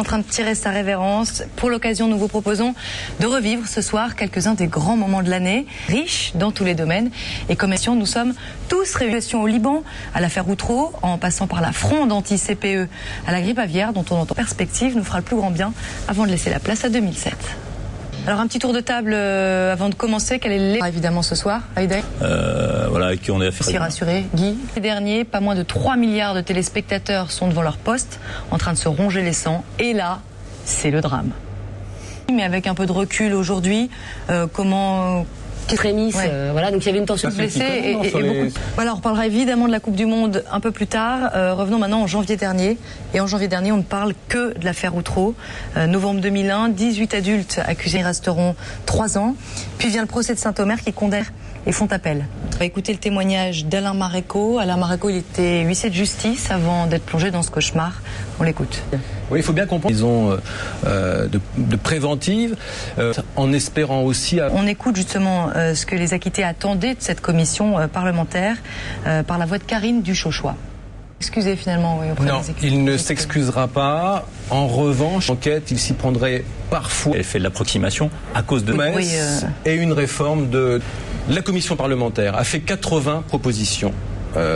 train de tirer sa révérence. Pour l'occasion, nous vous proposons de revivre ce soir quelques-uns des grands moments de l'année, riches dans tous les domaines. Et comme nation, nous sommes tous réunis au Liban, à l'affaire Outreau, en passant par la fronde anti-CPE, à la grippe aviaire, dont on entend perspective, nous fera le plus grand bien avant de laisser la place à 2007. Alors un petit tour de table avant de commencer. Quel est l'élément évidemment ce soir, Aïda? Voilà, avec qui on est affaire. Si rassuré, Guy. Les derniers, pas moins de 3 milliards de téléspectateurs sont devant leur poste, en train de se ronger les sangs. Et là, c'est le drame. Mais avec un peu de recul aujourd'hui, comment... Prémisse, ouais. Voilà, donc il y avait une tension blessée et beaucoup. Voilà, on reparlera évidemment de la Coupe du Monde un peu plus tard. Revenons maintenant en janvier dernier. Et en janvier dernier, on ne parle que de l'affaire Outreau. Novembre 2001, 18 adultes accusés resteront 3 ans. Puis vient le procès de Saint-Omer qui condamne et font appel. On va écouter le témoignage d'Alain Maréco. Alain Maréco, il était huissier de justice avant d'être plongé dans ce cauchemar. On l'écoute. Oui, il faut bien comprendre. Ils ont de préventive, en espérant aussi... On écoute justement ce que les acquittés attendaient de cette commission parlementaire par la voix de Karine Duchauchois. Excusez finalement, oui, auprès non, des acquittés. il ne s'excusera pas. En revanche, l'enquête, il s'y prendrait parfois... Elle fait de l'approximation à cause de... Oui, et une réforme de... La commission parlementaire a fait 80 propositions.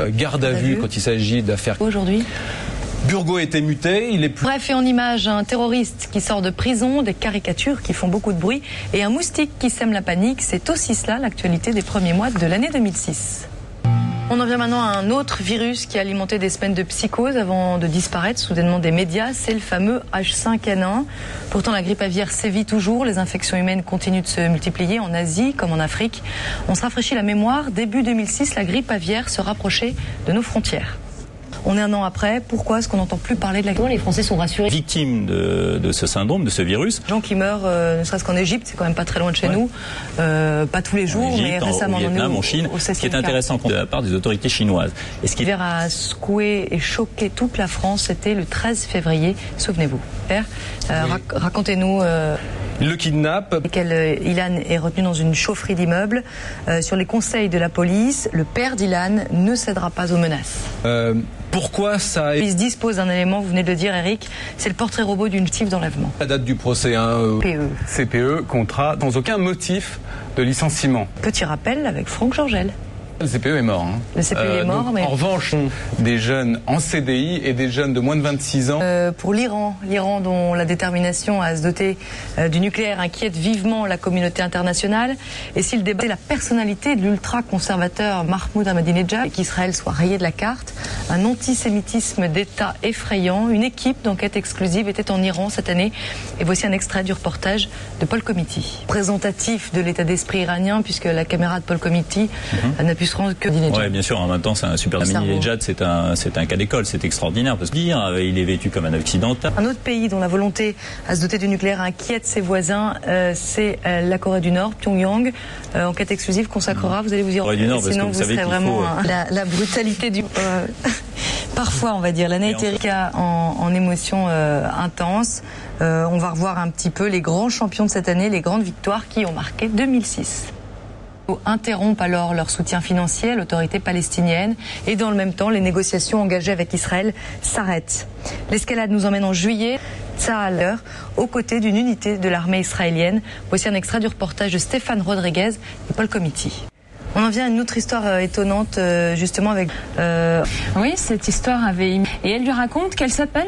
Garde à vue quand il s'agit d'affaires... Aujourd'hui Burgot était muté, il est plus... Bref, et en image, un terroriste qui sort de prison, des caricatures qui font beaucoup de bruit et un moustique qui sème la panique. C'est aussi cela l'actualité des premiers mois de l'année 2006. On en vient maintenant à un autre virus qui a alimenté des semaines de psychose avant de disparaître soudainement des médias. C'est le fameux H5N1. Pourtant, la grippe aviaire sévit toujours. Les infections humaines continuent de se multiplier en Asie comme en Afrique. On se rafraîchit la mémoire. Début 2006, la grippe aviaire se rapprochait de nos frontières. On est un an après. Pourquoi est-ce qu'on n'entend plus parler de la grippe? Les Français sont rassurés. Victimes de ce syndrome, de ce virus. Gens qui meurent, ne serait-ce qu'en Égypte, c'est quand même pas très loin de chez nous. Pas tous les jours, Égypte, mais récemment au Vietnam, en Chine. Ce qui est intéressant de la part des autorités chinoises. Et ce qui a secoué et choqué toute la France, c'était le 13 février. Souvenez-vous. Racontez-nous. Le kidnappe. Ilan est retenu dans une chaufferie d'immeuble. Sur les conseils de la police, le père d'Ilan ne cédera pas aux menaces. Pourquoi ça... Il se dispose d'un élément, vous venez de le dire Eric, c'est le portrait robot d'une type d'enlèvement. La date du procès, CPE, contrat, sans aucun motif de licenciement. Petit rappel avec Franck Georgel. Le CPE est mort. Le CPE est mort, donc, mais... En revanche, des jeunes en CDI et des jeunes de moins de 26 ans. Pour l'Iran dont la détermination à se doter du nucléaire inquiète vivement la communauté internationale. Et si le débat est la personnalité de l'ultra-conservateur Mahmoud Ahmadinejad, et qu'Israël soit rayé de la carte, un antisémitisme d'État effrayant, une équipe d'enquête exclusive était en Iran cette année. Et voici un extrait du reportage de Paul Comiti. Présentatif de l'état d'esprit iranien, puisque la caméra de Paul Comiti n'a pu se rendre que Ahmadinejad. Oui, bien sûr, en même temps, c'est un super Ahmadinejad, c'est un cas d'école, c'est extraordinaire. Parce que il est vêtu comme un occidental. Un autre pays dont la volonté à se doter du nucléaire inquiète ses voisins, c'est la Corée du Nord, Pyongyang. Enquête exclusive consacrera, vous allez vous y rendre. Sinon, vous serez vraiment la brutalité du... Parfois, on va dire, l'année était en émotions intenses. On va revoir un petit peu les grands champions de cette année, les grandes victoires qui ont marqué 2006. Interrompent alors leur soutien financier à l'autorité palestinienne et dans le même temps, les négociations engagées avec Israël s'arrêtent. L'escalade nous emmène en juillet, Tsahal, aux côtés d'une unité de l'armée israélienne. Voici un extrait du reportage de Stéphane Rodriguez et Paul Comiti. On en vient à une autre histoire étonnante, justement avec... Oui, cette histoire avait... Et elle lui raconte qu'elle s'appelle...